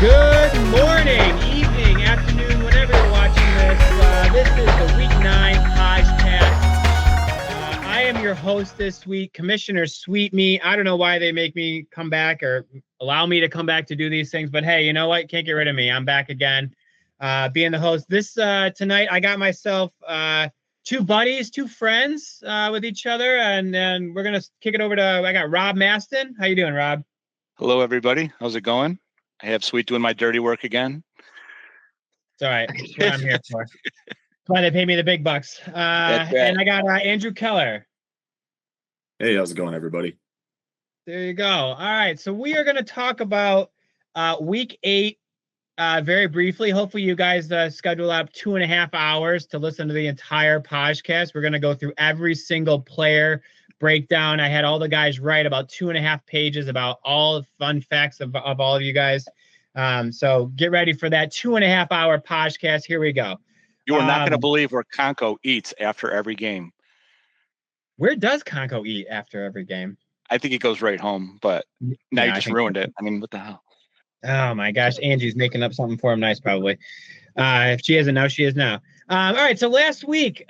Good morning, evening, afternoon, whenever you're watching this. This is the Week 9 podcast. I am your host this week, Commissioner Sweet Me. I don't know why they make me come back or allow me to come back to do these things, but hey, you know what? Can't get rid of me. I'm back again, being the host. This tonight, I got myself two buddies, two friends with each other, and then we're gonna kick it over to. I got Rob Maston. How you doing, Rob? Hello, everybody. How's it going? I have Sweet doing my dirty work again. It's all right. That's what I'm here for. That's why they pay me the big bucks. That's right. And I got Andrew Keller. Hey, how's it going, everybody? There you go. All right. So we are going to talk about Week 8 very briefly. Hopefully you guys schedule up 2.5 hours to listen to the entire podcast. We're going to go through every single player breakdown. I had all the guys write about 2.5 pages about all the fun facts of all of you guys. So get ready for that 2.5 hour podcast. Here we go. You are not going to believe where Conco eats after every game. Where does Conco eat after every game? I think he goes right home, but now you just ruined it. I mean, what the hell? Oh my gosh, Angie's making up something for him nice, probably. If she isn't now, she is now. All right, so last week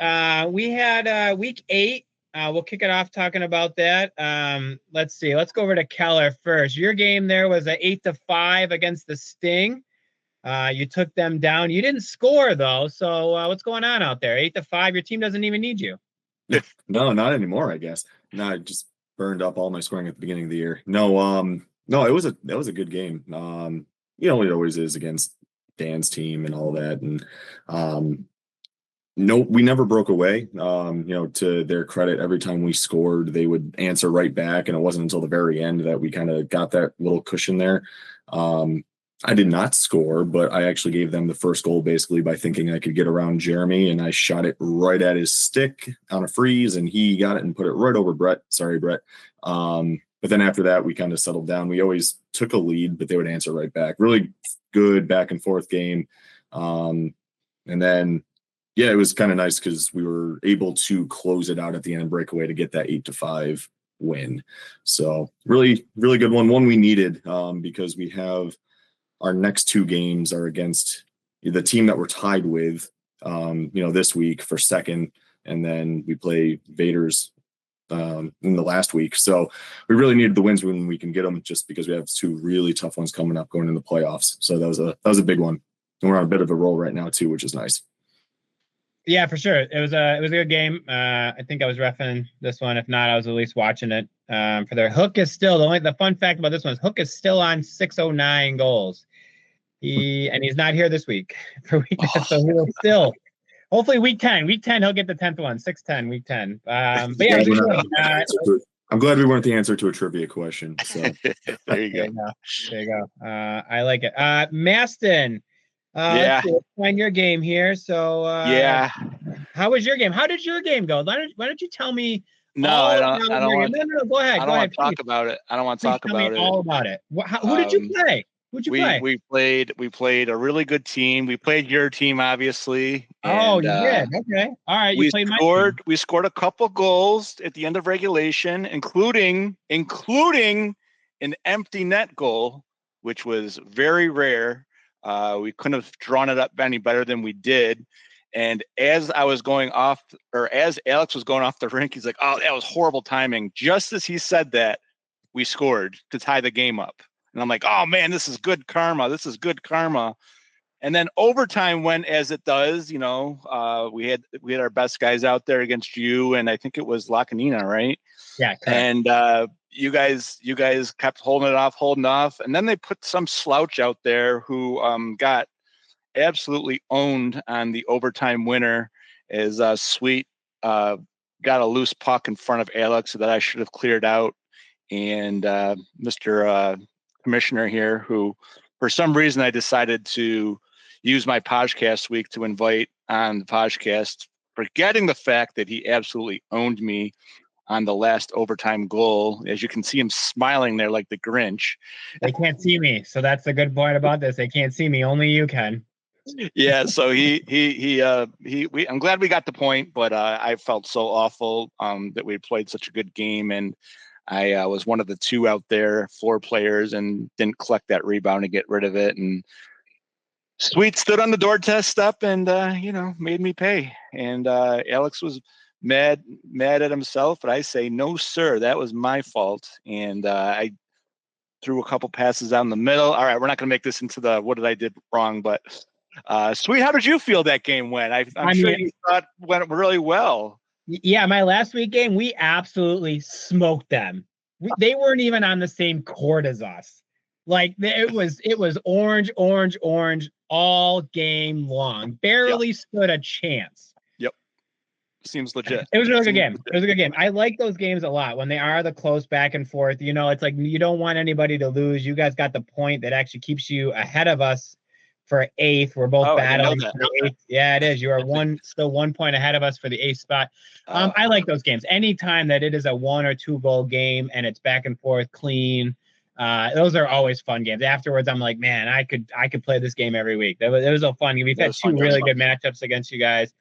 we had Week 8. We'll kick it off talking about that. Let's see. Let's go over to Keller first. Your game there was an 8-5 against the Sting. You took them down. You didn't score though. So what's going on out there? 8-5. Your team doesn't even need you. No, not anymore. I guess. No, I just burned up all my scoring at the beginning of the year. No, it was a good game. It always is against Dan's team and all that, and no, we never broke away. To their credit, every time we scored, they would answer right back, and it wasn't until the very end that we kind of got that little cushion there. I did not score, but I actually gave them the first goal basically by thinking I could get around Jeremy, and I shot it right at his stick on a freeze, and he got it and put it right over Brett. Sorry, Brett. But then after that, we kind of settled down. We always took a lead, but they would answer right back. Really good back and forth game. And then, yeah, it was kind of nice because we were able to close it out at the end and break away to get that 8-5 win. So really, really good one. One we needed because we have our next two games are against the team that we're tied with, this week for second. And then we play Vaders in the last week. So we really needed the wins when we can get them, just because we have two really tough ones coming up going into the playoffs. So that was a big one. And we're on a bit of a roll right now too, which is nice. Yeah, for sure. It was a good game. I think I was reffing this one. If not, I was at least watching it. For their Hook is still the fun fact about this one is Hook is still on 609 goals. He's not here this week for week 10, so he will still. Hopefully week 10 he'll get the 10th one. 6-10 week 10. But yeah, I'm glad we weren't the answer to a trivia question. So there you go. There you go. I like it. Maston. Yeah. Let's find your game here. So yeah. How was your game? How did your game go? Why don't you tell me? No, I don't want. No, go ahead. I don't want to talk about it. I don't want to talk about it. All about it. Who did you play? Who'd you play? We played a really good team. We played your team, obviously. Oh, you did. Okay. All right. You played my team. We scored a couple goals at the end of regulation, including an empty net goal, which was very rare. We couldn't have drawn it up any better than we did. And as Alex was going off the rink, he's like, "Oh, that was horrible timing." Just as he said that, we scored to tie the game up. And I'm like, "Oh man, this is good karma. This is good karma." And then overtime went as it does. We had our best guys out there against you, and I think it was Lacanina, right? Yeah. Correct. And you guys kept holding off, and then they put some slouch out there who got absolutely owned on the overtime winner. As Sweet got a loose puck in front of Alex that I should have cleared out, and Mr. Commissioner here, who for some reason I decided to use my podcast week to invite on the podcast, forgetting the fact that he absolutely owned me on the last overtime goal. As you can see him smiling there like the Grinch. They can't see me, so that's the good point about this. They can't see me. Only you can. Yeah, so I'm glad we got the point, but I felt so awful that we played such a good game, and I was one of the two out there, 4 players, and didn't collect that rebound to get rid of it. And Sweet stood on the door test up and made me pay. And Alex was mad at himself, but I say, no, sir, that was my fault. And I threw a couple passes down the middle. All right, we're not going to make this into the what did I did wrong, but Sweet, how did you feel that game went? I'm sure you thought it went really well. Yeah, my last week game, we absolutely smoked them. They weren't even on the same court as us. Like it was orange all game long. Barely stood a chance. Yep. Seems legit. It was a really good game. It was a good game. I like those games a lot when they are the close back and forth. It's like you don't want anybody to lose. You guys got the point that actually keeps you ahead of us for 8th. We're both battling for 8th. Yeah, it is. You are still 1 point ahead of us for the 8th spot. I like those games. Anytime that it is a 1 or 2 goal game and it's back and forth, clean. Those are always fun games. Afterwards, I'm like, man, I could play this game every week. It was a fun game. We've had 2 really good matchups against you guys.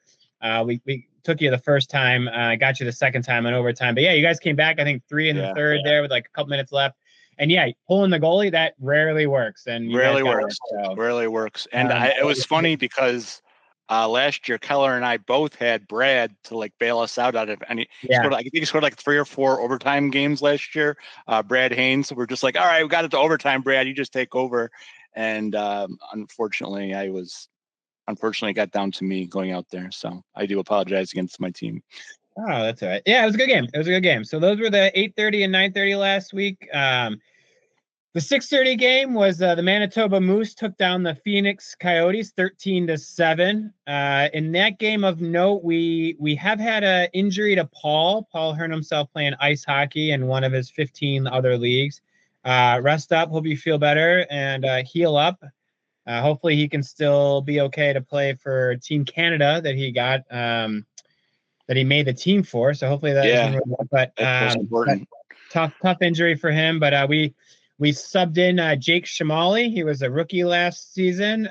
We took you the first time, got you the second time in overtime. But yeah, you guys came back, I think 3 in the third there with like a couple minutes left. And yeah, pulling the goalie, that rarely works. And rarely works. And it was funny because last year Keller and I both had Brad to like bail us out of any. I think he scored like 3 or 4 overtime games last year. Brad Haynes. So we're just like, all right, we got it to overtime. Brad, you just take over. And unfortunately, it got down to me going out there. So I do apologize against my team. Oh, that's all right. Yeah, it was a good game. So those were the 8:30 and 9:30 last week. The 6:30 game was the Manitoba Moose took down the Phoenix Coyotes 13-7. In that game of note, we have had an injury to Paul. Paul hurt himself playing ice hockey in one of his 15 other leagues. Rest up. Hope you feel better and heal up. Hopefully he can still be okay to play for Team Canada that he got that he made the team for. So hopefully that isn't really, but tough injury for him. But we subbed in Jake Shamali. He was a rookie last season.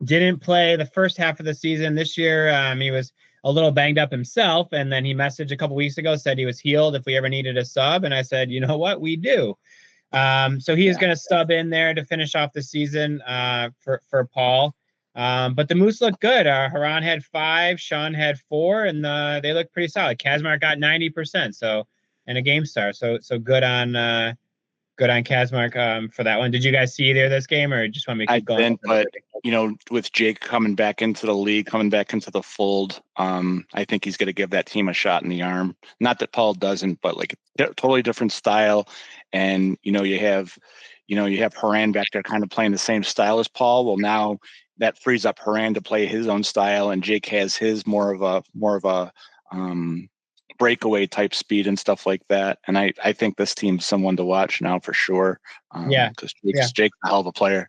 Didn't play the first half of the season this year. He was a little banged up himself, and then he messaged a couple weeks ago, said he was healed if we ever needed a sub. And I said, you know what, we do. So he is going to sub in there to finish off the season for Paul. But the Moose looked good. Haran had 5, Sean had 4, and they looked pretty solid. Kazmark got 90%, so and a game star. So good on Kazmark for that one. Did you guys see either of this game, or just want me to keep going? I didn't, but with Jake coming back into the league, coming back into the fold, I think he's going to give that team a shot in the arm. Not that Paul doesn't, but like a totally different style. And you have Haran back there kind of playing the same style as Paul. Well, now that frees up Haran to play his own style, and Jake has his more of a breakaway type speed and stuff like that. And I think this team's someone to watch now for sure. Because Jake's a hell of a player.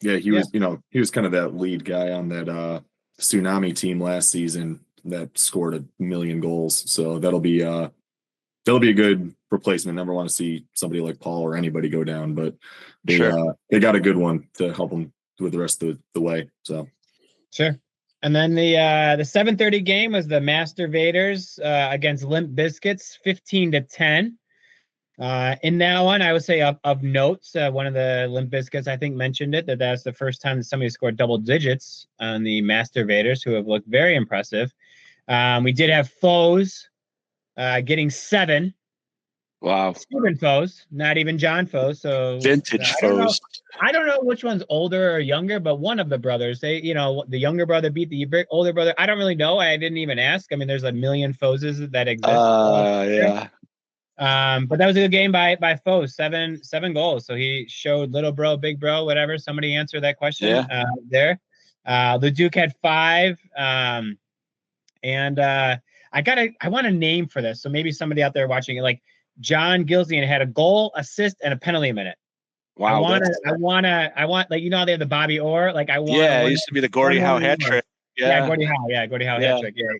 Yeah, he was kind of that lead guy on that Tsunami team last season that scored 1 million goals. So that'll be a good replacement. Never want to see somebody like Paul or anybody go down, but they got a good one to help them with the rest of the way. So sure. And then the 7:30 game was the Master Vaders against Limp Biscuits, 15-10. In that one, I would say of notes, one of the Limp Biscuits, I think, mentioned that's the first time that somebody scored double digits on the Master Vaders, who have looked very impressive. We did have Foes getting 7. Wow. Stephen Foes, not even John Foes. So vintage Foes. I don't know which one's older or younger, but one of the brothers, the younger brother beat the older brother. I don't really know. I didn't even ask. I mean, there's 1 million Foes that exist. Yeah. But that was a good game by Foes, 7 goals. So he showed little bro, big bro, whatever. Somebody answered that question there. The Duke had 5. And I want a name for this. So maybe somebody out there watching it, like John Gilzian had a goal, assist, and a penalty minute. Wow. I want like, you know, they have the Bobby Orr. Like I want Yeah, it one, used to be the Gordie Howe hat trick. Yeah, Yeah. Gordie Howe Yeah. hat trick. Yeah.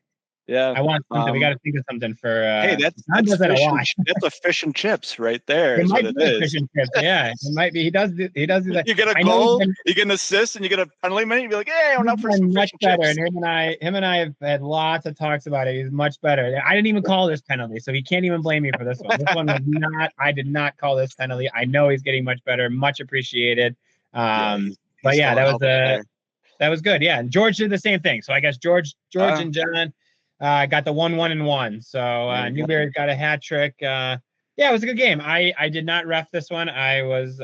Yeah. I want something. We got to think of something for. Hey, that's does that a fish. lot. That's a fish and chips right there. It Is might what be it a is. fish and chips. Yeah, it might be. He does do that. You get a I know goal, you get an assist, and you get a penalty minute. You be like, "Hey, I'm he's out for some been much fish and better. chips." And him and I have had lots of talks about it. He's much better. I didn't even call this penalty, so he can't even blame me for this one. This one was not. I did not call this penalty. I know he's getting much better. Much appreciated. But yeah, that was good. Yeah, and George did the same thing. So I guess George and John got the 1-1-1. So Newberry's got a hat trick. Yeah, it was a good game. I did not ref this one. I was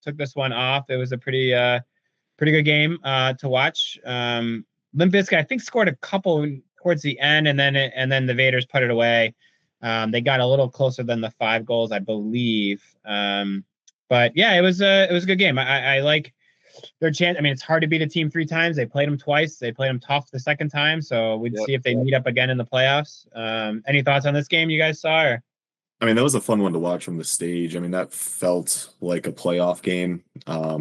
took this one off. It was a pretty good game to watch. Limp Bizkit, I think, scored a couple towards the end, and then the Vaders put it away. They got a little closer than the 5 goals, I believe. But yeah, it was a good game. I like their chance. I mean, it's hard to beat a team 3 times. They played them twice. They played them tough the second time. So we'd see if they meet up again in the playoffs. Any thoughts on this game you guys saw? Or? I mean, that was a fun one to watch from the stage. I mean, that felt like a playoff game,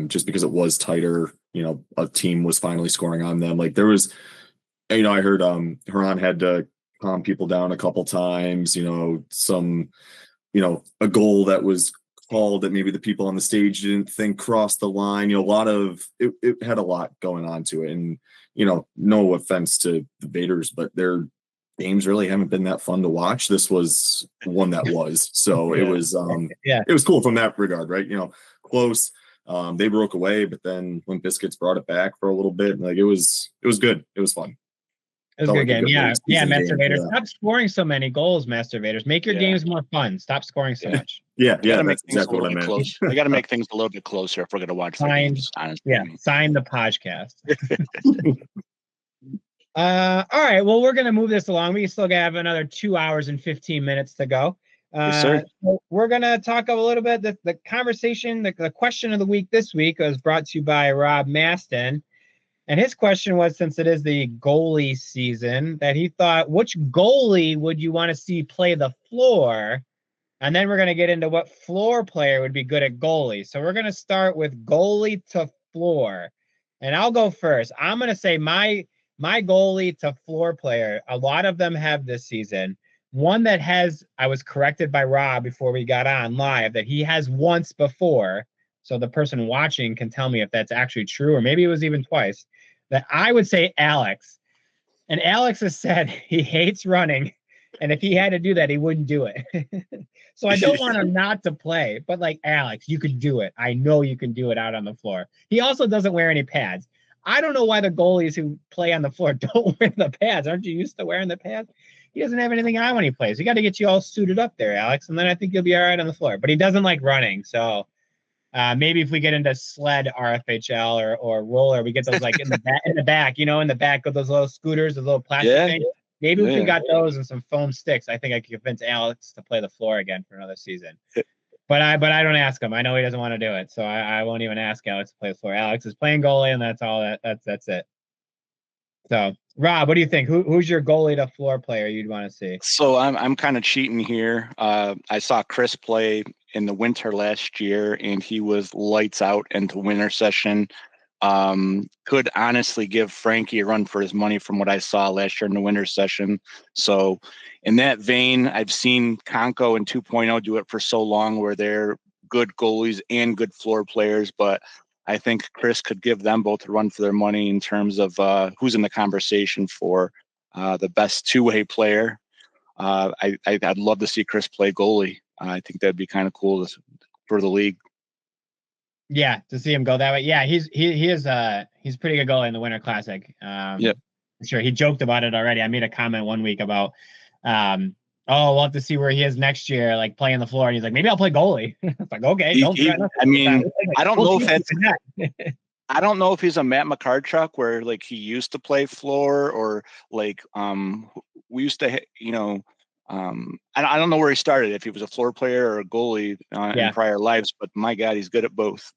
just because it was tighter. You know, a team was finally scoring on them. Like there was, you know, I heard Huron had to calm people down a couple times. You know, a goal that was called that maybe the people on the stage didn't think crossed the line. You know, it had a lot going on to it. And, you know, no offense to the Vaders, but their games really haven't been that fun to watch. This was one that was. So it was it was cool from that regard, right? You know, close. They broke away, but then Limp Bizkit's brought it back for a little bit. Like it was good. It was fun. It was a good game. Yeah, Master Vaders. Stop scoring so many goals, Master Vaders. Make your games more fun. Stop scoring so much. Yeah, that's exactly what I meant. We got to make things a little bit closer if we're going to watch the games, honestly. Yeah, sign the podcast. All right. Well, we're going to move this along. We still have another 2 hours and 15 minutes to go. Yes, sir. So we're going to talk a little bit. The conversation, the question of the week this week was brought to you by Rob Maston. And his question was, since it is the goalie season, that he thought, which goalie would you want to see play the floor? And then we're going to get into what floor player would be good at goalie. So we're going to start with goalie to floor. And I'll go first. I'm going to say my goalie to floor player, a lot of them have this season. One that I was corrected by Rob before we got on live, that he has once before. So the person watching can tell me if that's actually true, or maybe it was even twice, that I would say Alex. And Alex has said he hates running. And if he had to do that, he wouldn't do it. So I don't want him not to play, but like, Alex, you could do it. I know you can do it out on the floor. He also doesn't wear any pads. I don't know why the goalies who play on the floor don't wear the pads. Aren't you used to wearing the pads? He doesn't have anything on when he plays. You got to get you all suited up there, Alex. And then I think you'll be all right on the floor. But he doesn't like running. So maybe if we get into sled RFHL or roller, we get those like in the back, you know, in the back of those little scooters, the little plastic things. Maybe if we got those and some foam sticks, I think I could convince Alex to play the floor again for another season. But I don't ask him. I know he doesn't want to do it, so I won't even ask Alex to play the floor. Alex is playing goalie, and that's all. That's it. So, Rob, what do you think? Who's your goalie to floor player you'd want to see? So I'm kind of cheating here. I saw Chris play in the winter last year, and he was lights out into winter session. Could honestly give Frankie a run for his money from what I saw last year in the winter session. So in that vein, I've seen Conco and 2.0 do it for so long where they're good goalies and good floor players, but I think Chris could give them both a run for their money in terms of who's in the conversation for the best two-way player. I'd love to see Chris play goalie. I think that'd be kind of cool for the league. Yeah, to see him go that way. Yeah, he's a pretty good goalie in the Winter Classic. Sure, he joked about it already. I made a comment one week about, we'll have to see where he is next year, like playing the floor. And he's like, maybe I'll play goalie. It's like, okay, I don't know if that's. I don't know if he's a Matt McCartruck where like he used to play floor or like we used to, I don't know where he started, if he was a floor player or a goalie in prior lives, but my God, he's good at both.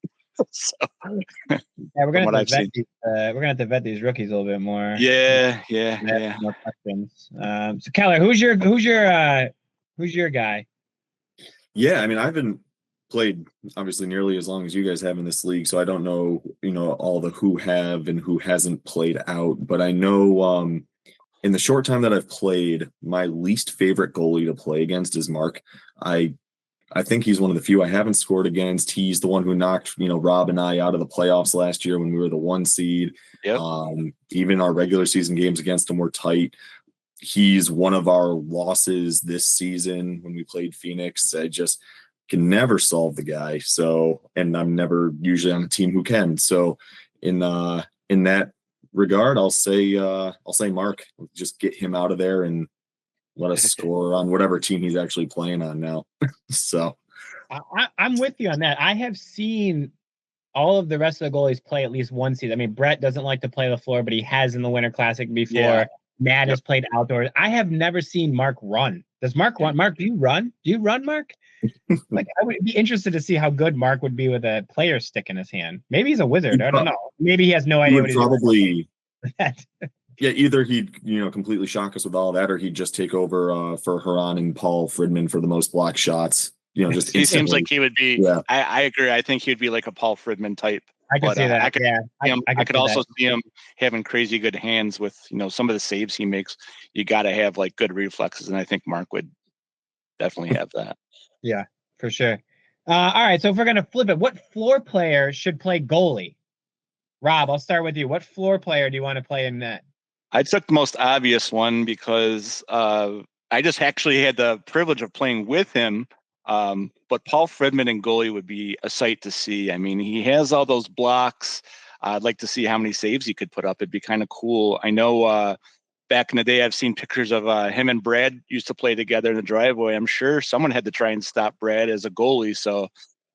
So, we're gonna have to vet these rookies a little bit more. Yeah. More questions. So Keller, who's your guy? Yeah, I mean, I've been played obviously nearly as long as you guys have in this league, so I don't know, all the who have and who hasn't played out, but I know in the short time that I've played, my least favorite goalie to play against is Mark. I think he's one of the few I haven't scored against. He's the one who knocked, Rob and I out of the playoffs last year when we were the 1 seed. Yep. Even our regular season games against him were tight. He's one of our losses this season when we played Phoenix. I just can never solve the guy. So, and I'm never usually on a team who can. So in that regard, I'll say Mark. Just get him out of there and let us score on whatever team he's actually playing on now. So I'm with you on that. I have seen all of the rest of the goalies play at least 1 season. I mean, Brett doesn't like to play the floor, but he has in the Winter Classic before. Yeah. Matt has played outdoors. I have never seen Mark run. Does Mark run? Mark, do you run? Do you run, Mark? Like, I would be interested to see how good Mark would be with a player stick in his hand. Maybe he's a wizard. I don't know. Maybe he has no idea what he's probably doing. Yeah, either he'd completely shock us with all that, or he'd just take over for Huron and Paul Fridman for the most block shots. Just he seems like he would be. Yeah. I agree. I think he'd be like a Paul Fridman type. I can see that. I could also see him having crazy good hands with some of the saves he makes. You got to have like good reflexes, and I think Mark would definitely have that. Yeah, for sure. All right, so if we're gonna flip it, what floor player should play goalie? Rob, I'll start with you. What floor player do you want to play in net? I took the most obvious one because I just actually had the privilege of playing with him. But Paul Fridman and goalie would be a sight to see. I mean, he has all those blocks. I'd like to see how many saves he could put up. It'd be kind of cool. I know back in the day, I've seen pictures of him and Brad used to play together in the driveway. I'm sure someone had to try and stop Brad as a goalie. So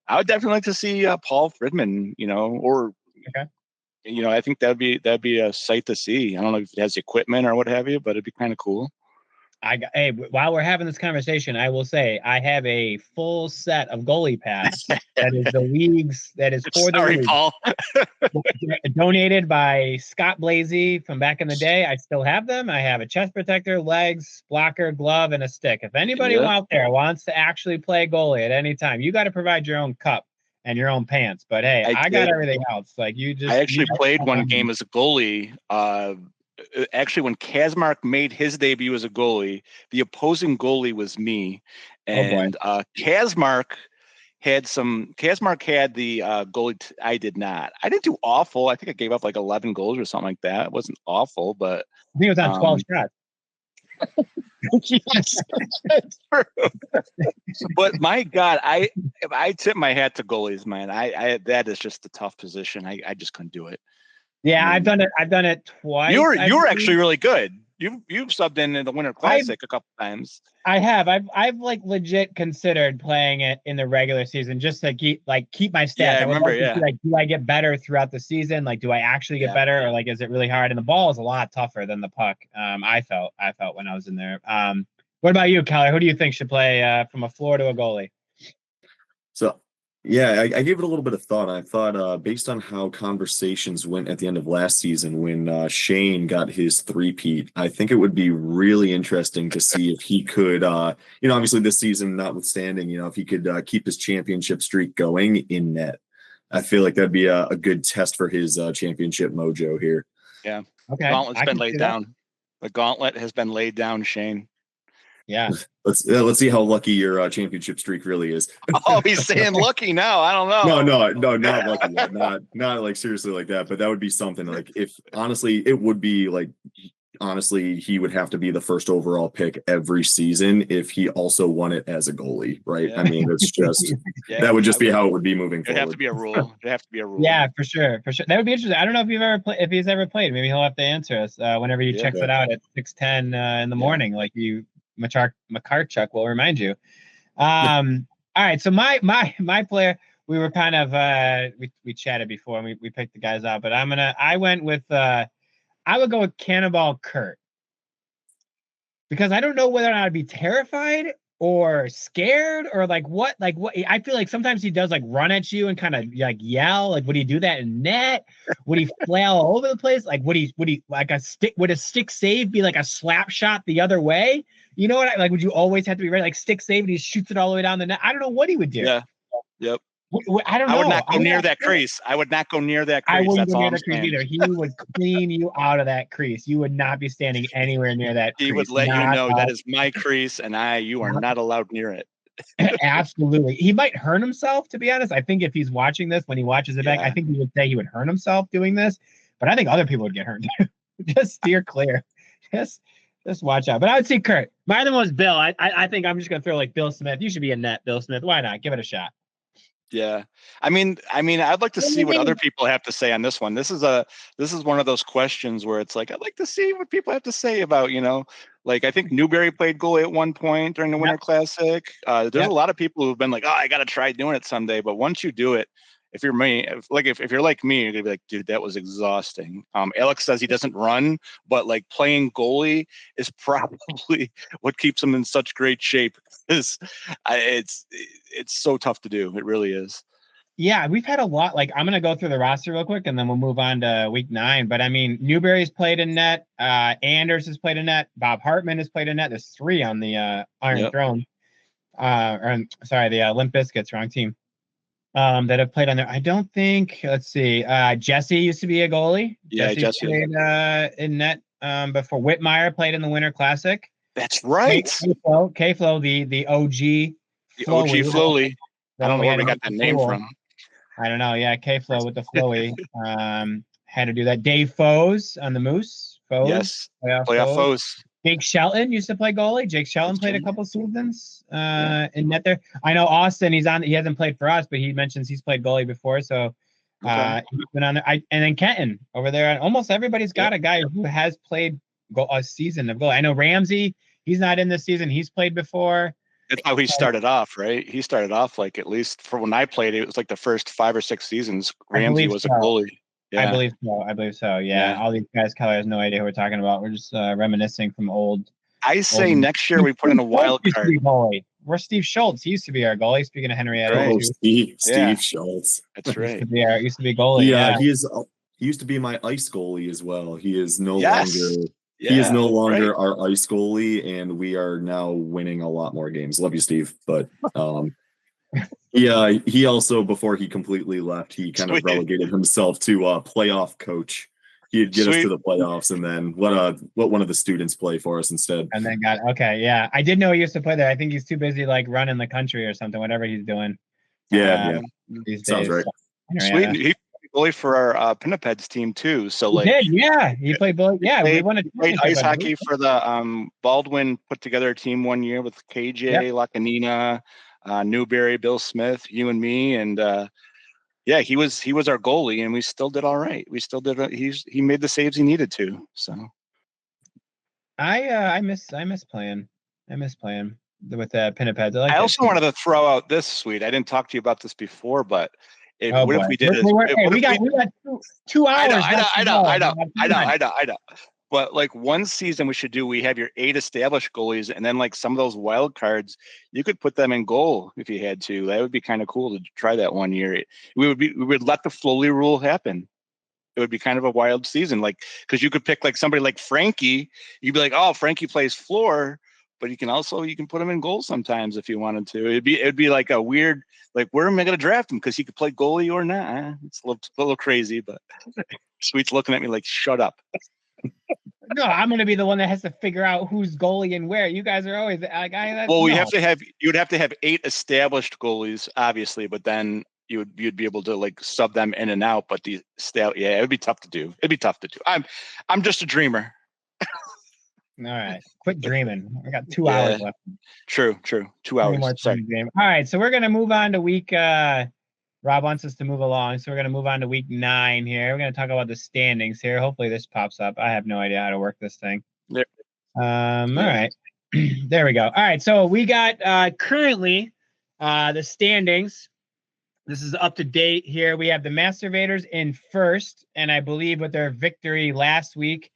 I would definitely like to see Paul Fridman, or okay. I think that'd be a sight to see. I don't know if it has equipment or what have you, but it'd be kind of cool. Hey, while we're having this conversation, I will say I have a full set of goalie pads. That is the league's. That is for the league. Paul. Donated by Scott Blasey from back in the day. I still have them. I have a chest protector, legs, blocker, glove, and a stick. If anybody out there wants to actually play goalie at any time, you got to provide your own cup and your own pants. But hey, I got everything else. Like you just. I actually played one game as a goalie. Actually, when Kazmark made his debut as a goalie, the opposing goalie was me, and Kazmark had the goalie. I did not. I didn't do awful. I think I gave up like 11 goals or something like that. It wasn't awful, but I think it was on 12 shots. Yes, that's true. But my God, I tip my hat to goalies, man. I that is just a tough position. I just couldn't do it. Yeah, I've done it twice. You were actually really good. You've subbed in the Winter Classic a couple times. I have. I've like legit considered playing it in the regular season just to keep my stats. Yeah, I remember. Yeah. Like, do I get better throughout the season? Like, do I actually get better, or like, is it really hard? And the ball is a lot tougher than the puck. I felt when I was in there. What about you, Keller? Who do you think should play from a floor to a goalie? So. Yeah, I gave it a little bit of thought. I thought based on how conversations went at the end of last season when Shane got his three-peat, I think it would be really interesting to see if he could, obviously this season notwithstanding, if he could keep his championship streak going in net. I feel like that'd be a good test for his championship mojo here. Yeah. Okay. Gauntlet's been laid down. The gauntlet has been laid down, Shane. Yeah. Let's see how lucky your championship streak really is. Oh, he's saying lucky now. I don't know. No, not lucky. Not like seriously like that. But that would be something like if honestly, it would be like honestly, he would have to be the first overall pick every season if he also won it as a goalie, right? Yeah. I mean, it's just that would just be how it would be moving forward. It'd have to be a rule. Yeah, for sure. That would be interesting. I don't know if he's ever played. Maybe he'll have to answer us whenever he checks it out at 6:10 in the morning, like you. Makarchuk will remind you. All right, so my player, we were kind of we chatted before and we picked the guys out, but I went with I would go with Cannonball Kurt because I don't know whether or not I'd be terrified or scared or like what I feel like sometimes he does like run at you and kind of like yell. Like would he do that in net? Would he flail all over the place? Like would he like would a stick save be like a slap shot the other way? You know what? Would you always have to be ready? Like stick save and he shoots it all the way down the net. I don't know what he would do. Yeah. Yep. I don't know. I would not go I'm near not that sure. crease. I would not go near that I crease. wouldn't That's go all near I'm the crease saying. either. He would clean you out of that crease. You would not be standing anywhere near that He would crease. let you Not know that is my crease, and you are not allowed near it. absolutely. He might hurt himself, to be honest. I think if he's watching this, when he watches it back, I think he would say he would hurt himself doing this. But I think other people would get hurt. Just steer clear. Just watch out. But I would see Kurt. My other one was Bill. I think I'm just gonna throw like Bill Smith. You should be in net, Bill Smith. Why not? Give it a shot. Yeah. I mean, I'd like to see what other people have to say on this one. This is one of those questions where it's like, I'd like to see what people have to say about, like I think Newberry played goalie at one point during the Winter Classic. There's a lot of people who've been like, oh, I got to try doing it someday. But once you do it, if you're me, if you're like me, you're gonna be like, dude, that was exhausting. Alex says he doesn't run, but like playing goalie is probably what keeps him in such great shape. It's so tough to do. It really is. Yeah, we've had a lot. Like, I'm gonna go through the roster real quick, and then we'll move on to week 9. But I mean, Newberry's played in net. Anders has played in net. Bob Hartman has played in net. There's 3 on the Iron Throne. The Limp Bizkits, wrong team. That have played on there. I don't think. Let's see. Jesse used to be a goalie. Yeah, Jesse played in net. Before Whitmire played in the Winter Classic. That's right. K-Flow, the OG. The OG Flowey. I don't know where we got that name from. I don't know. Yeah, K-Flow with the Flowey. Had to do that. Dave Foes on the Moose. Foes. Yes. Playoff Foes. Jake Shelton used to play goalie. Jake Shelton played a couple seasons in net there. I know Austin. He hasn't played for us, but he mentions he's played goalie before. So he's been on there. And then Kenton over there. Almost everybody's got a guy who has played a season of goalie. I know Ramsey. He's not in this season. He's played before. That's how he started off, right? He started off like, at least for when I played, it was like the first 5 or 6 seasons. Ramsey was a goalie. Yeah. I believe so. Yeah. All these guys, Keller has no idea who we're talking about. We're just reminiscing from old. I say next year we put in a wild card. We're Steve Schultz. He used to be our goalie. Speaking of Henrietta. Oh, Steve Schultz. That's right. Used to be goalie. Yeah, he used to be my ice goalie as well. He is no longer. Yeah, he is no longer our ice goalie, and we are now winning a lot more games. Love you, Steve. But he also, before he completely left, he kind of relegated himself to playoff coach. He'd get us to the playoffs, and then let one of the students play for us instead. And then I did know he used to play there. I think he's too busy like running the country or something, whatever he's doing. These sounds days. right. Sweet. He goalie for our Pinnipeds team too. So he played both. Yeah, we won a played ice hockey for the Baldwin put together a team one year with KJ Lacanina, Newberry, Bill Smith, you and me, and he was our goalie, and we still did all right. We still did. He made the saves he needed to. So I miss playing. I miss playing with the Pinnipeds. I also wanted to throw out this, Sweet. I didn't talk to you about this before, but. What if we did it? We got 2 hours. I know. But like one season we have your 8 established goalies, and then like some of those wild cards, you could put them in goal if you had to. That would be kind of cool to try that one year. We would let the Flowey rule happen. It would be kind of a wild season, like because you could pick like somebody like Frankie. You'd be like, oh, Frankie plays floor, but you can put him in goal sometimes if you wanted to. It'd be like a weird. Like, where am I going to draft him? Because he could play goalie or not. It's a little crazy, but Sweet's looking at me like, shut up. No, I'm going to be the one that has to figure out who's goalie and where. You guys are always like, you'd have to have 8 established goalies, obviously, but then you'd be able to like sub them in and out. But it would be tough to do. I'm just a dreamer. All right, quit dreaming. I got 2 hours left. True. 2 hours. Sorry. All right, so we're gonna move on to week. Rob wants us to move along, so we're gonna move on to week 9 here. We're gonna talk about the standings here. Hopefully, this pops up. I have no idea how to work this thing. There. All right, there we go. All right, so we got currently the standings. This is up to date here. We have the Masturbators in first, and I believe with their victory last week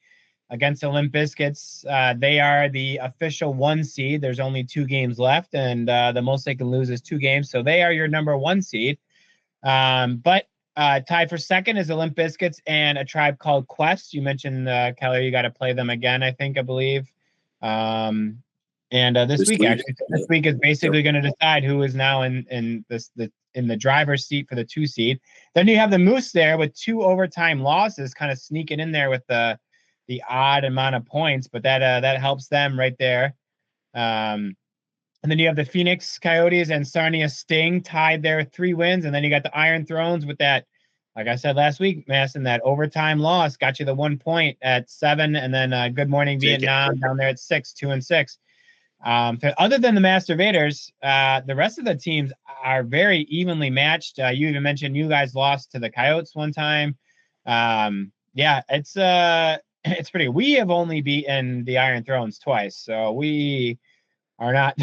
against the Limp Bizkits, they are the official 1 seed. There's only 2 games left, and the most they can lose is 2 games. So they are your number 1 seed. But tied for second is the Limp Bizkits and a tribe called Quest. You mentioned, Keller, you got to play them again, I believe. This week is basically going to decide who is now in in the driver's seat for the 2 seed. Then you have the Moose there with 2 overtime losses, kind of sneaking in there with the odd amount of points, but that helps them right there. And then you have the Phoenix Coyotes and Sarnia Sting tied there 3 wins, and then you got the Iron Thrones with that, like I said last week, Masson, that overtime loss got you the 1 point at 7, and then Good Morning Vietnam down there at 6, 2-6. Other than the Masturbators, the rest of the teams are very evenly matched. You even mentioned you guys lost to the Coyotes one time. Yeah, it's pretty. We have only beaten the Iron Thrones twice, so we are not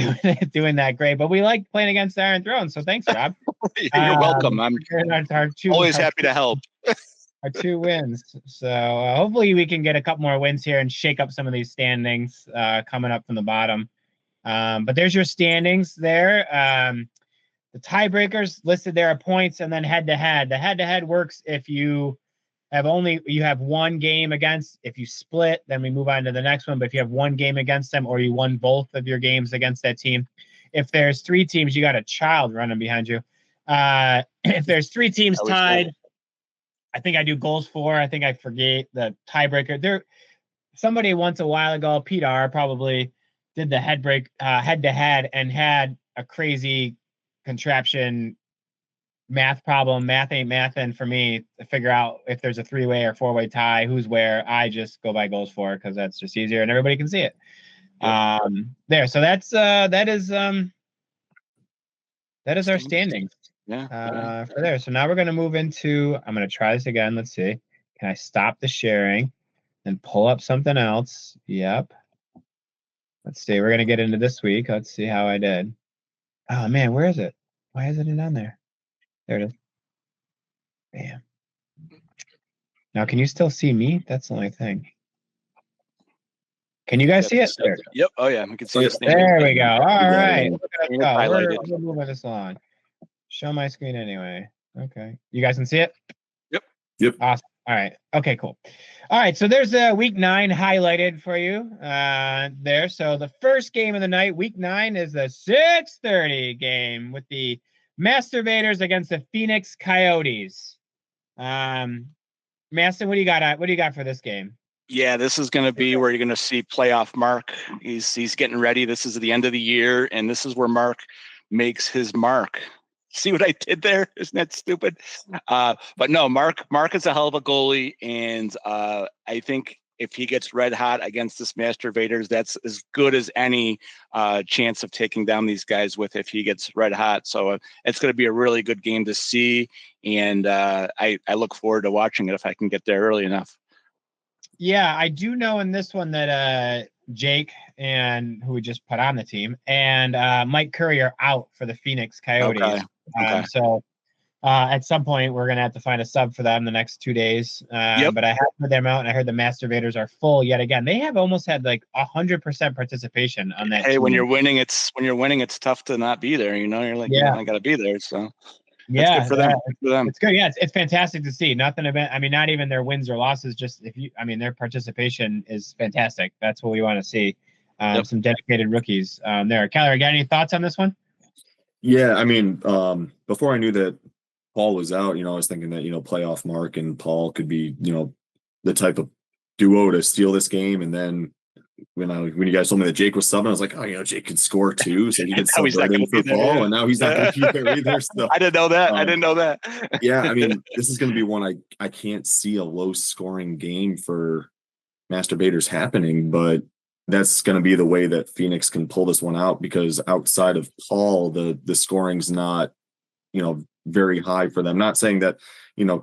doing that great. But we like playing against the Iron Thrones, so thanks, Rob. You're welcome. I'm always happy to help. Our 2 wins. So hopefully we can get a couple more wins here and shake up some of these standings coming up from the bottom. But there's your standings there. The tiebreakers listed there are points and then head-to-head. The head-to-head works if you have 1 game against. If you split, then we move on to the next one. But if you have 1 game against them or you won both of your games against that team, if there's 3 teams, you got a child running behind you. If there's 3 teams tied, I think I do goals for. I think I forget the tiebreaker. Somebody once a while ago, Pete R probably did the head-to-head and had a crazy contraption math problem. Math ain't mathin' for me to figure out if there's a 3-way or 4-way tie, who's where. I just go by goals for because that's just easier and everybody can see it. Yep. There. So that is our standings. For there. So now we're going to move into, I'm going to try this again. Let's see. Can I stop the sharing and pull up something else? Yep. Let's see. We're going to get into this week. Let's see how I did. Oh, man. Where is it? Why isn't it on there? There it is. Bam. Now, can you still see me? That's the only thing. Can you guys see it? There. Yep. Oh, yeah. We can see it. There we go. All right. We're moving this along. Show my screen anyway. Okay. You guys can see it? Yep. Awesome. All right. Okay, cool. All right. So there's week 9 highlighted for you there. So the first game of the night, week 9, is the 6:30 game with the Masturbators against the Phoenix Coyotes. Maston, what do you got for this game? Yeah, this is going to be where you're going to see playoff Mark. He's getting ready. This is the end of the year, and this is where Mark makes his mark. See what I did there? Isn't that stupid? But no, Mark is a hell of a goalie, and I think if he gets red hot against this Masturbators, that's as good as any chance of taking down these guys with if he gets red hot. So it's going to be a really good game to see, and I look forward to watching it if I can get there early enough. Yeah, I do know in this one that Jake, and who we just put on the team, and Mike Curry are out for the Phoenix Coyotes. Okay. So at some point, we're going to have to find a sub for them the next 2 days. But I have heard them out, and I heard the Masturbators are full yet again. They have almost had like 100% participation on that. Hey, team. when you're winning, it's tough to not be there. You know, you're like, yeah, I got to be there. So. Yeah, good for them. It's good. Yeah, it's fantastic to see. Nothing about. I mean, not even their wins or losses. Just their participation is fantastic. That's what we want to see. Some dedicated rookies there. Keller, got any thoughts on this one? Yeah, I mean, before I knew that Paul was out, I was thinking that playoff Mark and Paul could be the type of duo to steal this game, and then. When you guys told me that Jake was subbing, I was like, Jake could score too, so he could sub right in for Paul, and now he's not going to be there either. So, I didn't know that. Yeah, I mean, this is going to be one I can't see a low scoring game for Masturbators happening, but that's going to be the way that Phoenix can pull this one out, because outside of Paul, the scoring's not very high for them. Not saying that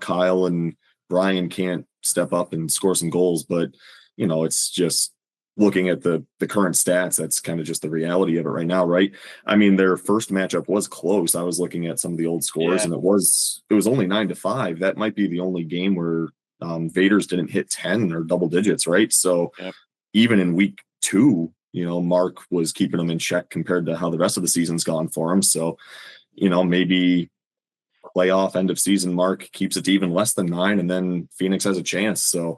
Kyle and Brian can't step up and score some goals, but it's just. Looking at the current stats, that's kind of just the reality of it right now, right? I mean, their first matchup was close. I was looking at some of the old scores, and it was only 9-5. That might be the only game where Vaders didn't hit 10 or double digits, right? So even in week 2, Mark was keeping them in check compared to how the rest of the season's gone for him. So, maybe playoff end of season Mark keeps it to even less than 9, and then Phoenix has a chance. So,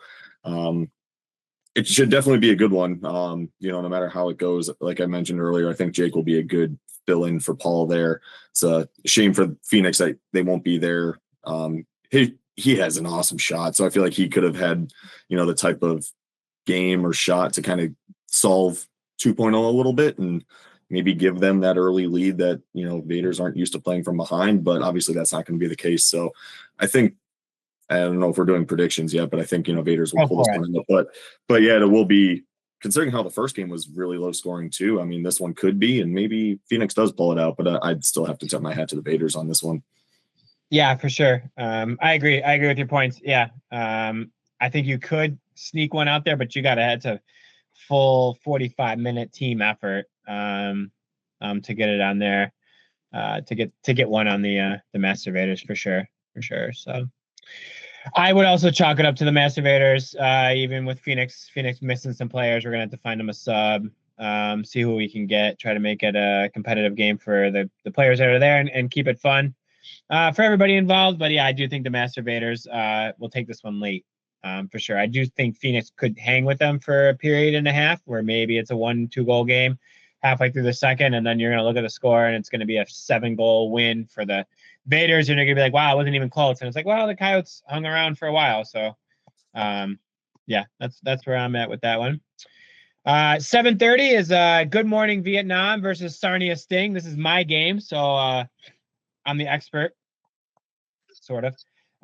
it should definitely be a good one. No matter how it goes, like I mentioned earlier, I think Jake will be a good fill in for Paul there. It's a shame for Phoenix that they won't be there. He has an awesome shot, so I feel like he could have had, the type of game or shot to kind of solve 2.0 a little bit and maybe give them that early lead that, Vaders aren't used to playing from behind, but obviously that's not going to be the case. So I don't know if we're doing predictions yet, but I think, Vaders will pull this one up. But yeah, it will be, considering how the first game was really low scoring too. I mean, this one could be, and maybe Phoenix does pull it out, but I'd still have to tip my hat to the Vaders on this one. Yeah, for sure. I agree. I agree with your points. Yeah. I think you could sneak one out there, but you got to head to full 45-minute team effort to get it on there, to get one on the Masturbators for sure. So I would also chalk it up to the Masturbators. Even with Phoenix missing some players, we're gonna have to find them a sub, see who we can get, try to make it a competitive game for the players that are there and keep it fun for everybody involved. But yeah, I do think the Masturbators will take this one late. For sure. I do think Phoenix could hang with them for a period and a half where maybe it's a 1-2 goal game halfway through the second, and then you're going to look at the score and it's going to be a 7-goal win for the Vaders, and you're going to be like, wow, it wasn't even close. And it's like, well, the Coyotes hung around for a while. So, yeah, that's where I'm at with that one. 7:30 is Good Morning Vietnam versus Sarnia Sting. This is my game, so I'm the expert, sort of.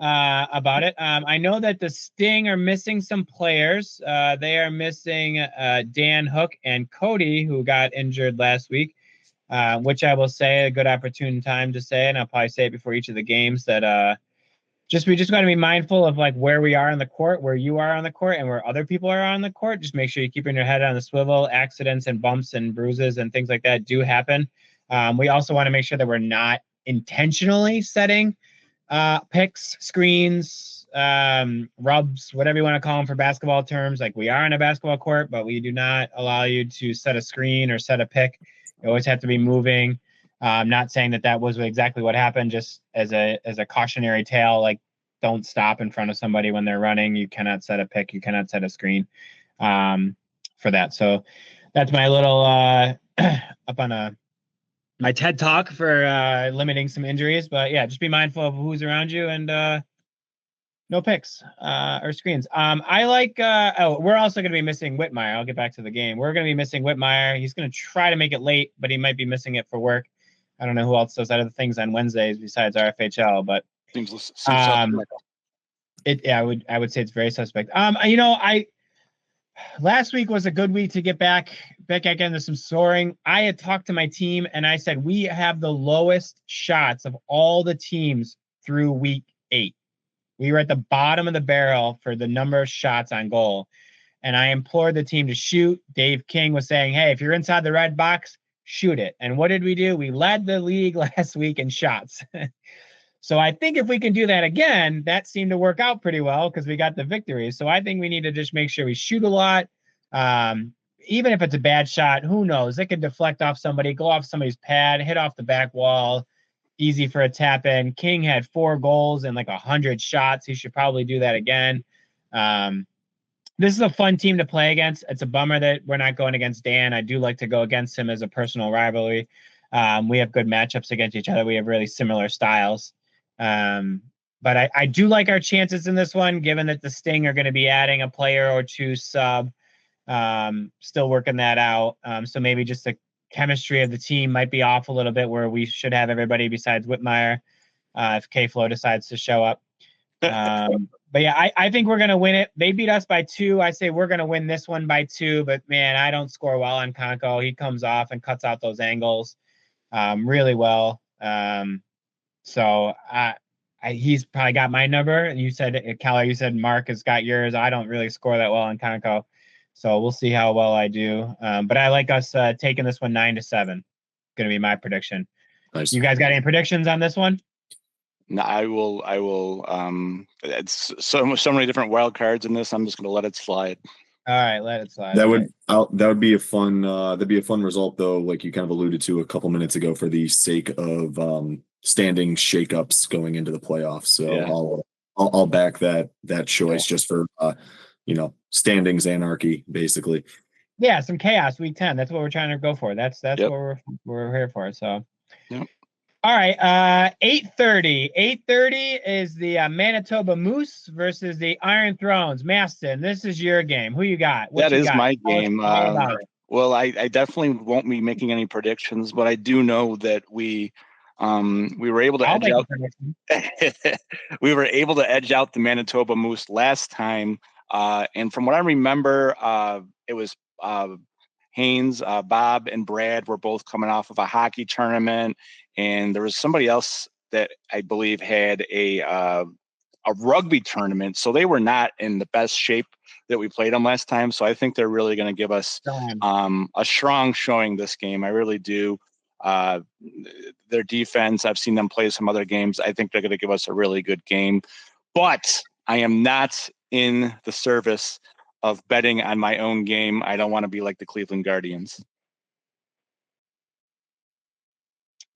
About it. I know that the Sting are missing some players. They are missing Dan Hook and Cody, who got injured last week, which I will say a good opportune time to say, and I'll probably say it before each of the games, that we just got to be mindful of like where we are on the court, where you are on the court, and where other people are on the court. Just make sure you're keeping your head on the swivel. Accidents and bumps and bruises and things like that do happen. We also want to make sure that we're not intentionally setting picks, screens, rubs, whatever you want to call them for basketball terms. Like, we are on a basketball court, but we do not allow you to set a screen or set a pick. You always have to be moving. I'm not saying that was exactly what happened, just as a cautionary tale. Like, don't stop in front of somebody when they're running. You cannot set a pick. You cannot set a screen for that. So that's my little up on my TED talk for limiting some injuries. But yeah, just be mindful of who's around you, and no picks or screens. I like we're also going to be missing Whitmire. I'll get back to the game. We're going to be missing Whitmire. He's going to try to make it late, but he might be missing it for work. I don't know who else does other things on Wednesdays besides RFHL, but seems I would say it's very suspect. Last week was a good week to get back into some soaring. I had talked to my team and I said, we have the lowest shots of all the teams through week 8. We were at the bottom of the barrel for the number of shots on goal. And I implored the team to shoot. Dave King was saying, hey, if you're inside the red box, shoot it. And what did we do? We led the league last week in shots. So I think if we can do that again, that seemed to work out pretty well because we got the victory. So I think we need to just make sure we shoot a lot. Even if it's a bad shot, who knows? It could deflect off somebody, go off somebody's pad, hit off the back wall. Easy for a tap in. King had 4 goals and like 100 shots. He should probably do that again. This is a fun team to play against. It's a bummer that we're not going against Dan. I do like to go against him as a personal rivalry. We have good matchups against each other. We have really similar styles. But I do like our chances in this one, given that the Sting are going to be adding a player or two sub. Still working that out. So maybe just the chemistry of the team might be off a little bit, where we should have everybody besides Whitmire if K-Flow decides to show up. But yeah, I think we're going to win it. They beat us by 2. I say we're going to win this one by 2, but man, I don't score well on Conco. He comes off and cuts out those angles really well. So he's probably got my number. And you said, Keller, you said Mark has got yours. I don't really score that well on Conco. So we'll see how well I do. But I like us taking this one 9-7. Going to be my prediction. Nice. You guys got any predictions on this one? No, I will. It's so many different wild cards in this. I'm just going to let it slide. All right, let it slide. That would be a fun. That'd be a fun result, though. Like you kind of alluded to a couple minutes ago, for the sake of standing shakeups going into the playoffs. So yeah. I'll back that choice just for standings anarchy, basically. Yeah, some chaos week 10. That's what we're trying to go for. That's Yep. what we're here for. So, Yep. All right. 8:30. 8:30 is the Manitoba Moose versus the Iron Thrones. Maston, this is your game. Who you got? What That you is got? my Tell us game. all about it. Well, I definitely won't be making any predictions, but I do know that we were able to I'll edge make a out. prediction. We were able to edge out the Manitoba Moose last time, and from what I remember, it was Haynes, Bob, and Brad were both coming off of a hockey tournament, and there was somebody else that I believe had a rugby tournament, so they were not in the best shape that we played them last time. So I think they're really going to give us a strong showing this game. I really do. Their defense, I've seen them play some other games. I think they're going to give us a really good game, but I am not in the service of betting on my own game. I don't want to be like the Cleveland Guardians.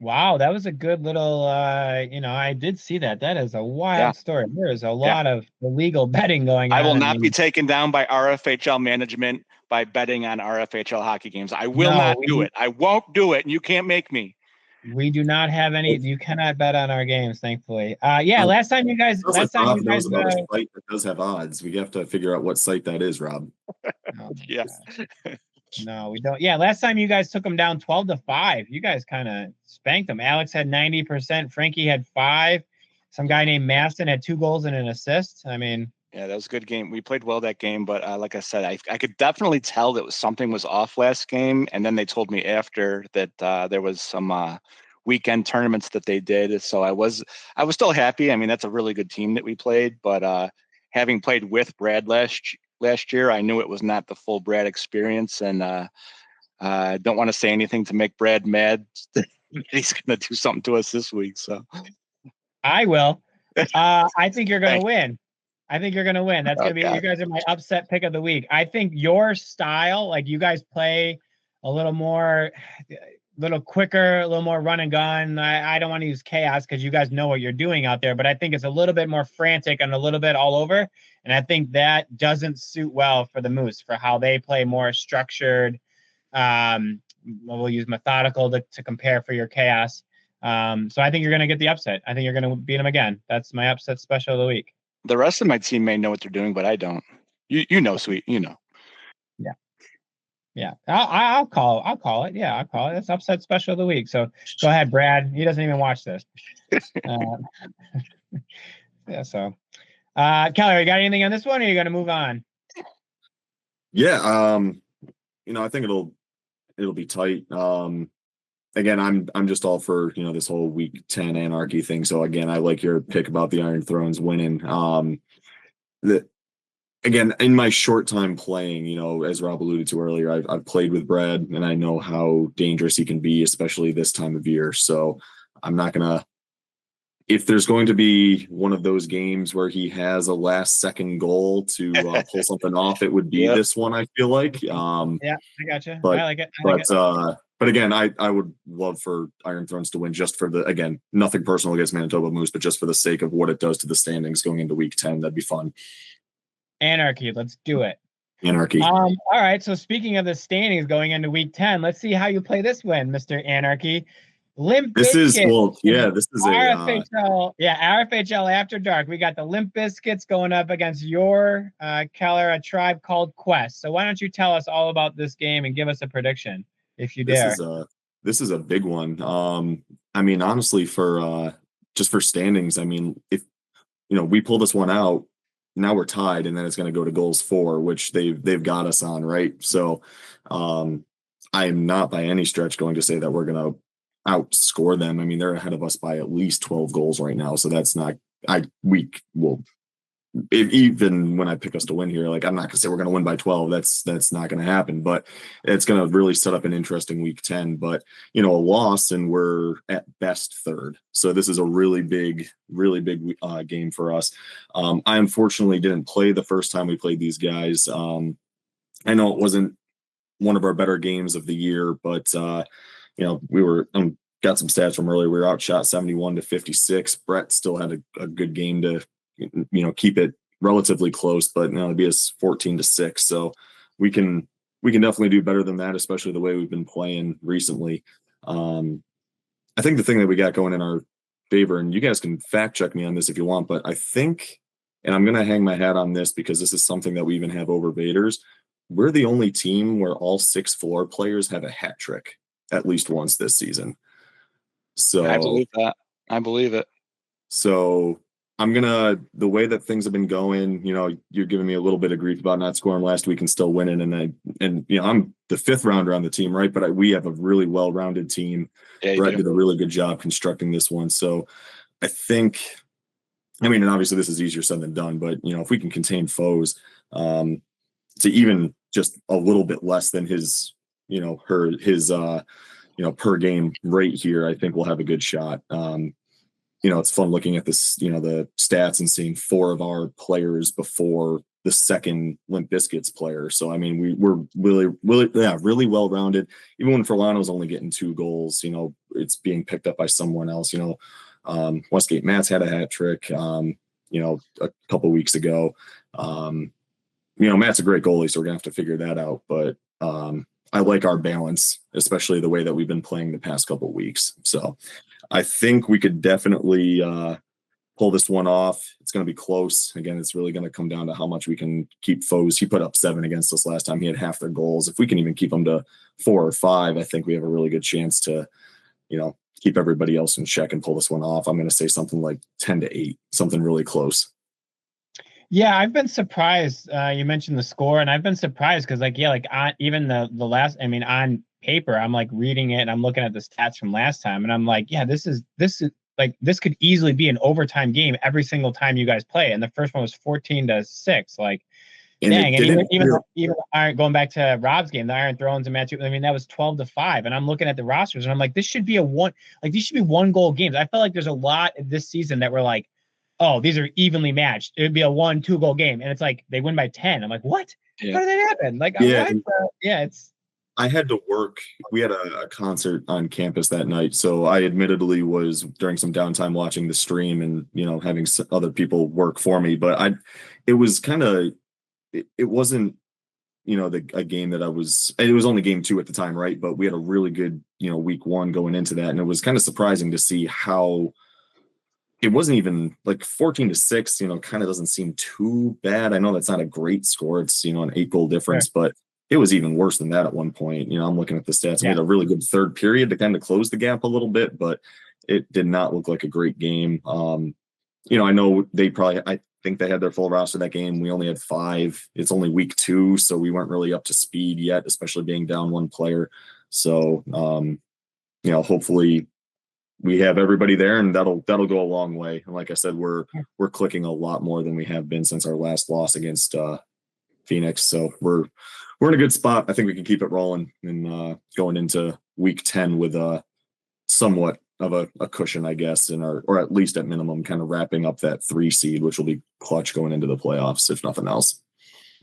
Wow, that was a good little I did see that. That is a wild story. There is a lot of illegal betting going on. I will not be taken down by RFHL management by betting on RFHL hockey games. I will not do it. I won't do it, and you can't make me. We do not have any. You cannot bet on our games, thankfully. Last time you guys knows about a site that does have odds. We have to figure out what site that is, Rob. No, we don't. Yeah, last time you guys took them down 12-5. You guys kind of spanked them. Alex had 90%. Frankie had 5. Some guy named Maston had 2 goals and an assist. I mean, yeah, that was a good game. We played well that game, but like I said, I could definitely tell that something was off last game. And then they told me after that there was some weekend tournaments that they did. So I was still happy. I mean, that's a really good team that we played, but having played with Brad last year, I knew it was not the full Brad experience, and I don't want to say anything to make Brad mad. He's going to do something to us this week. So I will. I think you're going to win. I think you're going to win. That's going to be, you guys are my upset pick of the week. I think your style, like you guys play a little more, a little quicker, a little more run and gun. I don't want to use chaos because you guys know what you're doing out there, but I think it's a little bit more frantic and a little bit all over. And I think that doesn't suit well for the Moose, for how they play more structured. We'll use methodical to compare for your chaos. So I think you're going to get the upset. I think you're going to beat them again. That's my upset special of the week. The rest of my team may know what they're doing, but I don't. You know, sweet. You know. Yeah. I'll call it. Yeah, I'll call it. That's upset special of the week. So go ahead, Brad. He doesn't even watch this. Yeah. So, Keller, you got anything on this one, or are you going to move on? Yeah. I think it'll be tight. Again, I'm just all for, this whole week 10 anarchy thing. So again, I like your pick about the Iron Thrones winning. Again, in my short time playing, as Rob alluded to earlier, I've played with Brad, and I know how dangerous he can be, especially this time of year. So I'm not gonna. If there's going to be one of those games where he has a last-second goal to pull something off, it would be this one. I feel like. Yeah, I gotcha. But, I like it. But again, I would love for Iron Thrones to win, just for nothing personal against Manitoba Moose, but just for the sake of what it does to the standings going into week 10. That'd be fun. Anarchy. Let's do it. Anarchy. All right. So speaking of the standings going into week 10, let's see how you play this win, Mr. Anarchy. Limp Bizkit. This is RFHL. RFHL After Dark. We got the Limp Bizkits going up against your Keller, A Tribe Called Quest. So why don't you tell us all about this game and give us a prediction, if you dare? This is a big one. I mean, honestly, for just for standings, I mean, if we pull this one out, now we're tied, and then it's going to go to goals 4, which they've got us on, right? So I am not by any stretch going to say that we're going to outscore them. I mean, they're ahead of us by at least 12 goals right now. So that's not, even when I pick us to win here, like, I'm not gonna say we're going to win by 12. That's not going to happen, but it's going to really set up an interesting week 10, but a loss and we're at best third. So this is a really big game for us. I unfortunately didn't play the first time we played these guys. I know it wasn't one of our better games of the year, but we were got some stats from earlier. We were outshot 71-56. Brett still had a good game to keep it relatively close, but it'd be a 14-6. So we can we can definitely do better than that, especially the way we've been playing recently. I think the thing that we got going in our favor, and you guys can fact check me on this if you want, but I think, and I'm going to hang my hat on this because this is something that we even have over Vaders. We're the only team where all 6 floor players have a hat trick at least once this season. So I believe that. I believe it. So the way that things have been going, you're giving me a little bit of grief about not scoring last week and still winning. And I'm the 5th rounder on the team, right? But we have a really well-rounded team. Yeah, Brett did a really good job constructing this one. So I think, and obviously this is easier said than done, but if we can contain foes to even just a little bit less than his per game rate here, I think we'll have a good shot. It's fun looking at this, the stats and seeing 4 of our players before the second Limp Bizkit's player. So, we're really well-rounded. Even when Furlano's only getting 2 goals, it's being picked up by someone else. Westgate Matt's had a hat trick, a couple weeks ago. Matt's a great goalie, so we're gonna have to figure that out. But I like our balance, especially the way that we've been playing the past couple of weeks. So I think we could definitely pull this one off. It's going to be close. Again, it's really going to come down to how much we can keep foes. He put up 7 against us last time. He had half their goals. If we can even keep them to 4 or 5, I think we have a really good chance to, keep everybody else in check and pull this one off. I'm going to say something like 10-8, something really close. Yeah, I've been surprised. You mentioned the score, and I've been surprised because, even the last. On paper, I'm reading it and I'm looking at the stats from last time, and I'm like, yeah, this this could easily be an overtime game every single time you guys play. And the first one was 14-6. Dang, and even Iron, going back to Rob's game, the Iron Thrones and match. That was 12-5, and I'm looking at the rosters and I'm like, this should be these should be 1-goal games. I felt like there's a lot this season that were like, oh, these are evenly matched. It would be a 1-2 goal game. And it's they win by 10. I'm like, what? Yeah. How did that happen? I had to work. We had a concert on campus that night. So I admittedly was during some downtime watching the stream and, having other people work for me. But it was kind of, it wasn't, a game that it was only game 2 at the time, right? But we had a really good, week 1 going into that. And it was kind of surprising to see how it wasn't even 14-6, kind of doesn't seem too bad. I know that's not a great score. It's, an 8-goal difference, but it was even worse than that at one point. I'm looking at the stats. We had a really good third period to kind of close the gap a little bit, but it did not look like a great game. I know I think they had their full roster that game. We only had 5. It's only week 2, so we weren't really up to speed yet, especially being down 1 player. So, hopefully we have everybody there, and that'll go a long way. And like I said, we're clicking a lot more than we have been since our last loss against Phoenix. So we're in a good spot. I think we can keep it rolling and going into week 10 with somewhat of a cushion, I guess, or at least at minimum, kind of wrapping up that 3 seed, which will be clutch going into the playoffs, if nothing else.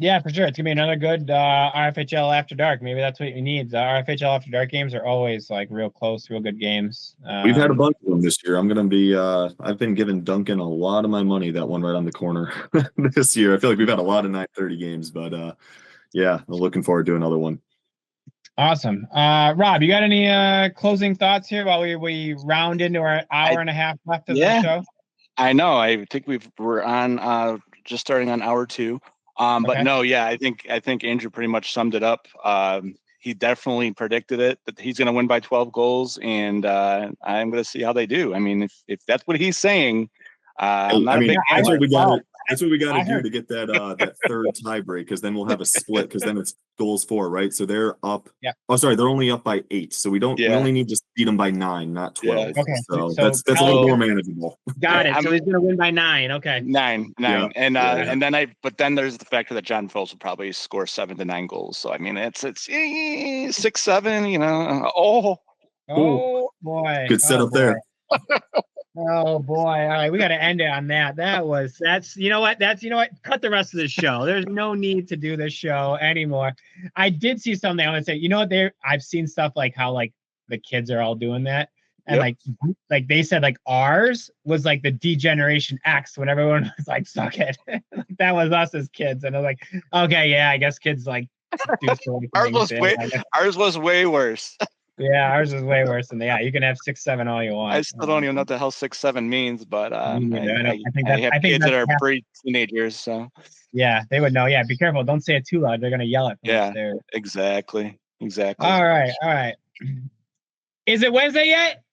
Yeah, for sure. It's gonna be another good RFHL After Dark. Maybe that's what you need. The RFHL After Dark games are always real close, real good games. We've had a bunch of them this year. I'm gonna be. I've been giving Duncan a lot of my money. That one right on the corner this year. I feel like we've had a lot of 9:30 games, but yeah, I'm looking forward to another one. Awesome. Rob, you got any closing thoughts here while we round into our hour and a half left of the show? I know. I think we're on just starting on hour 2. But no, yeah, I think Andrew pretty much summed it up. He definitely predicted it, that he's going to win by 12 goals, and I'm going to see how they do. If that's what he's saying, I'm not a big fan. That's what we got to do to get that third tie break, because then we'll have a split, because then it's goals 4, right? So they're up. Yeah. Oh, sorry, they're only up by 8. So we only need to beat them by 9, not 12. Yeah. Okay. So that's a little more manageable. Got it. So he's going to win by 9. Okay. 9. Yeah. And then there's the factor that John Phillips will probably score 7 to 9 goals. So it's 6-7. Oh boy. Good setup there. Oh boy. All right. We got to end it on that. That's you know what? Cut the rest of the show. There's no need to do this show anymore. I did see something. I want to say, I've seen stuff like how the kids are all doing that. And like they said, ours was the D-Generation X when everyone was suck it. That was us as kids. And I was like, okay, yeah, I guess kids do silly Ours things. was way, ours was way worse. Yeah, ours is way worse than that. You can have 6, 7 all you want. I still don't even know what the hell 6, 7 means, but Me neither. I think I have kids that are half, pre-teenagers, so yeah, they would know. Yeah, be careful. Don't say it too loud. They're gonna yell it from yeah, upstairs. exactly. All right. Is it Wednesday yet?